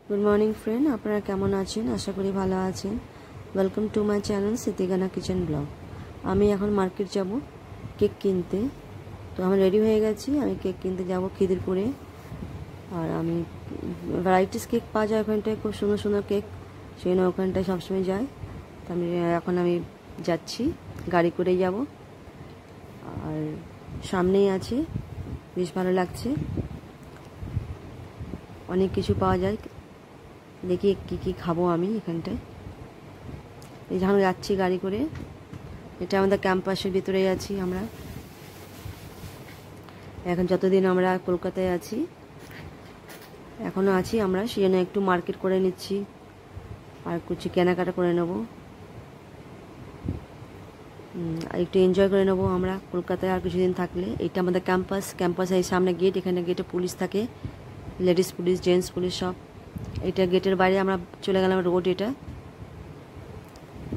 Good morning friend, আপনারা কেমন আছেন? আশা করি ভালো আছেন। Welcome to my channel Sitigana kitchen blog. আমি এখন মার্কেট যাব কেক কিনতে। তো আমি রেডি হয়ে গেছি, আমি কেক কিনতে যাব খিদিরপুরে। আর আমি ভ্যারাইটিস কেক পাওয়া যায় ওখানটায়, খুব সুন্দর সুন্দর কেক, সেই জন্য ওখানটায় সবসময় যাই। তো এখন আমি যাচ্ছি, গাড়ি করেই যাব। আর সামনেই আছে, বেশ ভালো লাগছে, অনেক কিছু পাওয়া যায়। দেখি কী কী খাবো আমি এখানটায়। এই যখন যাচ্ছি গাড়ি করে, এটা আমাদের ক্যাম্পাসের ভিতরেই আছি আমরা এখন। যতদিন আমরা কলকাতায় আছি, এখনও আছি আমরা, সেই জন্য একটু মার্কেট করে নিচ্ছি আর কিছু কেনাকাটা করে নেব, আর একটু এনজয় করে নেবো আমরা কলকাতায় আর কিছুদিন থাকলে। এটা আমাদের ক্যাম্পাসের এই সামনে গেট, এখানে গেটে পুলিশ থাকে, লেডিস পুলিশ, জেন্টস পুলিশ সব। এটা গেটের বাইরে আমরা চলে গেলাম রোড, এটা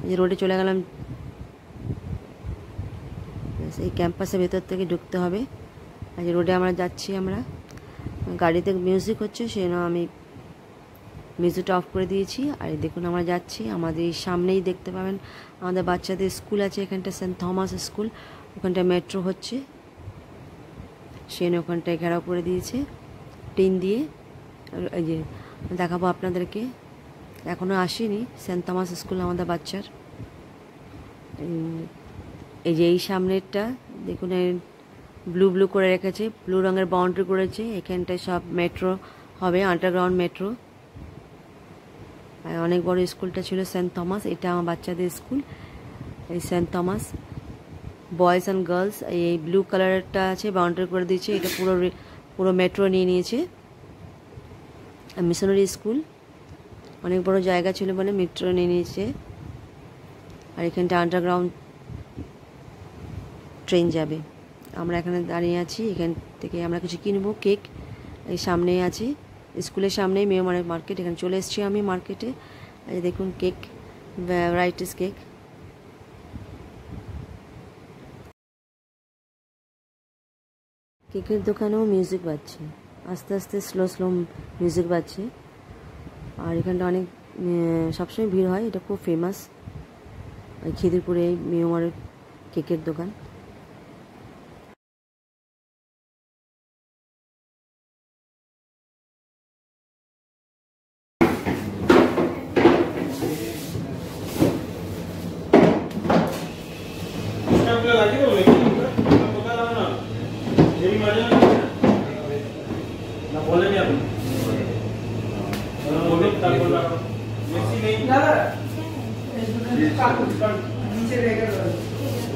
এই রোডে চলে গেলাম। এই ক্যাম্পাসের ভেতর থেকে ঢুকতে হবে। আর এই রোডে আমরা যাচ্ছি, আমরা গাড়িতে মিউজিক হচ্ছে, সেই জন্য আমি মিউজিকটা অফ করে দিয়েছি। আর দেখুন আমরা যাচ্ছি, আমাদের সামনেই দেখতে পাবেন আমাদের বাচ্চাদের স্কুল আছে এখানটা, সেন্ট থমাস স্কুল। ওখানটায় মেট্রো হচ্ছে, সেই জন্য ওখানটায় ঘেরাও করে দিয়েছে টিন দিয়ে। এই যে দেখাবো আপনাদেরকে, এখনও আসেনি সেন্ট থমাস স্কুল আমাদের বাচ্চার। এই যে এই সামনেরটা দেখুন, ব্লু ব্লু করে রেখেছে, ব্লু রঙের বাউন্ডারি করেছে। এখানটায় সব মেট্রো হবে, আন্ডারগ্রাউন্ড মেট্রো। অনেক বড় স্কুলটা ছিল সেন্ট থমাস, এটা আমার বাচ্চাদের স্কুল। এই Saint Thomas boys and girls, এই ব্লু কালারটা আছে, বাউন্ডারি করে দিয়েছে। এটা পুরো মেট্রো নিয়ে নিয়েছে। মিশনারি স্কুল, অনেক বড় জায়গা ছিল বলে মেট্রো নিয়ে নিয়েছে। আর এখানটা আন্ডারগ্রাউন্ড ট্রেন যাবে। আমরা এখানে দাঁড়িয়ে আছি, এখান থেকে আমরা কিছু কিনবো। কেক এই সামনেই আছে, স্কুলের সামনেই মেয়ে মার্কেট, এখানে চলে এসেছি আমি মার্কেটে। এই দেখুন কেক, ভ্যারাইটিস কেক। কেকের দোকানেও মিউজিক বাজছে, আস্তে আস্তে স্লো স্লো মিউজিক বাজছে। আর এখানটা অনেক সবসময় ভিড় হয়, এটা খুব ফেমাস খিদিরপুরে এই মেয়মারের কেকের দোকান।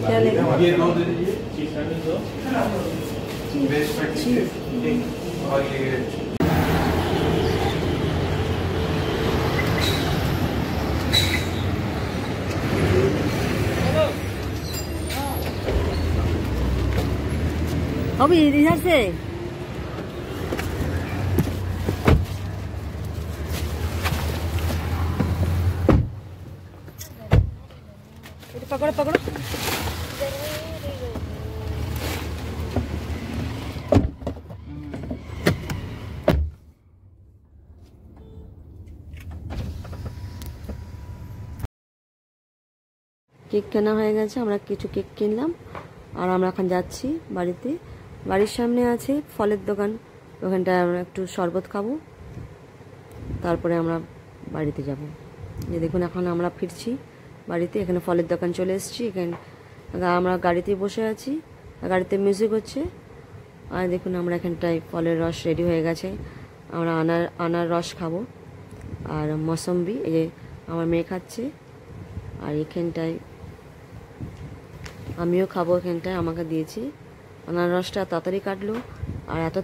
क्या लेगा? ये दो दे दीजिए, और ये अभी इधर से पकड़ो पकड़ो। কেক কেনা হয়ে গেছে, আমরা কিছু কেক কিনলাম আর আমরা এখন যাচ্ছি বাড়িতে। বাড়ির সামনে আছে ফলের দোকান, ওখানটায় আমরা একটু শরবত খাবো, তারপরে আমরা বাড়িতে যাব। যে দেখুন এখন আমরা ফিরছি বাড়িতে, এখানে ফলের দোকান চলে এসেছি। এখানে আমরা গাড়িতে বসে আছি, গাড়িতে মিউজিক হচ্ছে। আর দেখুন আমরা এখানটায় ফলের রস রেডি হয়ে গেছে, আমরা আনার রস খাবো আর মৌসম্বি, এই যে আমার মেয়ে খাচ্ছে। আর এখানটায় আমিও খাবো, এখানটায় আমাকে দিয়েছি। আনারসটা তাড়াতাড়ি কাটলো আর এত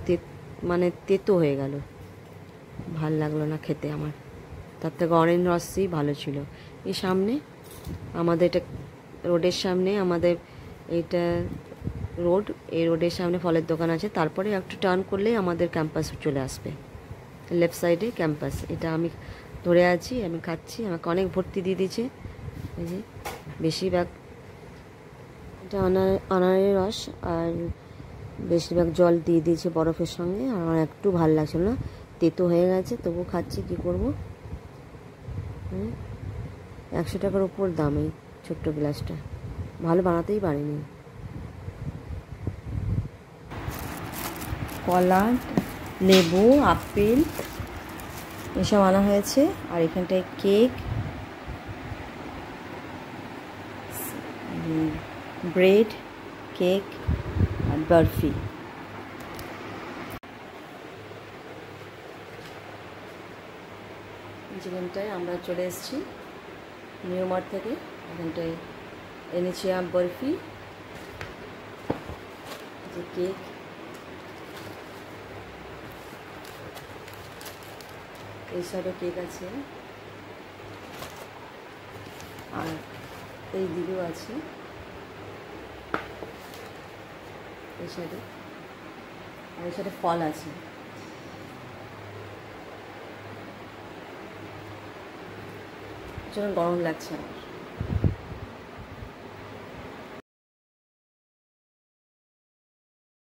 তেতো হয়ে গেল, ভাল লাগলো না খেতে আমার, তার থেকে অরেঞ্জ রসই ভালো ছিল। এই সামনে আমাদের এটা রোডের সামনে, আমাদের এইটা রোড, এই রোডের সামনে ফলের দোকান আছে, তারপরে একটু টার্ন করলেই আমাদের ক্যাম্পাস চলে আসবে, লেফট সাইডে ক্যাম্পাস। এটা আমি ধরে আছি, আমি খাচ্ছি, আমাকে অনেক ভর্তি দিয়ে দিয়েছে। এই যে বেশিরভাগ এটা আনারের রস আর বেশিরভাগ জল দিয়ে দিয়েছে বরফের সঙ্গে, আর আমার একটু ভালো লাগছিল না। তেতো হয়ে গেছে, তবু খাচ্ছি, কী করবো। 100 টাকার উপর দাম এই ছোট্ট গ্লাসটা, ভালো বানাতেই পারিনি। কলা, লেবু, আপেল এসব আনা হয়েছে। আর এখানটায় কেক, ব্রেড, কেক আর বরফি। যেখানটায় আমরা চলে এসেছি নিউ মার্ট থেকে, এখানটায় এনেছি বরফি, যে কেক, এই সাইডে কেক আছে, আর এই দিকেও আছে, এই সাইডে, আর এই সাইডে ফল আছে। প্রচুর গরম লাগছে আমার।